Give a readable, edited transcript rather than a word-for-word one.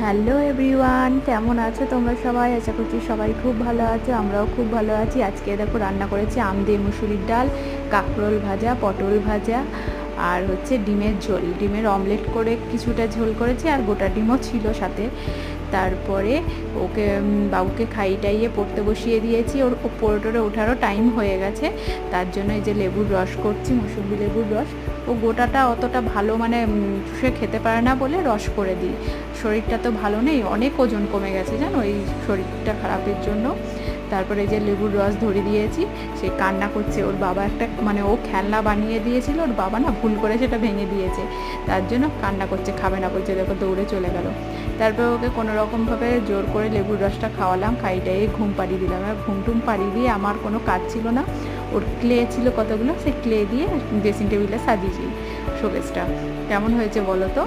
Hello everyone, কেমন আছো তোমরা সবাই? আশা করছি সবাই খুব ভালো আছো, আমরাও খুব ভালো আছি। আজকে দেখো রান্না করেছি আম দিয়ে মুসুরির ডাল, কাঁকরোল ভাজা, পটল ভাজা আর হচ্ছে ডিমের ঝোল, ডিমের অমলেট করে কিছুটা ঝোল করেছি আর গোটা ডিমও ছিল সাথে। তারপরে ওকে বাবুকে খাইয়ে টাইয়ে পড়তে বসিয়ে দিয়েছি, ওর পড়ে ওঠারও টাইম হয়ে গেছে। তার জন্য এই যে লেবুর রস করছি, মৌসুম্বি লেবুর রস। ও গোটাটা অতটা ভালো মানে চুষে খেতে পারে না বলে রস করে দিই। শরীরটা তো ভালো নেই, অনেক ওজন কমে গেছে জানো এই শরীরটা খারাপের জন্য। তারপরে যে লেবুর রস ধরে দিয়েছি, সে কান্না করছে। ওর বাবা একটা মানে ও খেলনা বানিয়ে দিয়েছিল, ওর বাবা না ভুল করে সেটা ভেঙে দিয়েছে, তার জন্য কান্না করছে, খাবে না বলছে, দেখো দৌড়ে চলে গেল। তারপর ওকে কোনো রকমভাবে জোর করে লেবুর রসটা খাওয়ালাম, খাইটাই ঘুম পাড়িয়ে দিলাম। আর ঘুম টুম পাড়িয়ে দিয়ে আমার কোনো কাজ ছিল না। ওর ক্লে ছিল কতগুলো, সেই ক্লে দিয়ে ড্রেসিং টেবিলে সাজিয়েছি শোকেসটা। কেমন হয়েছে বলো তো?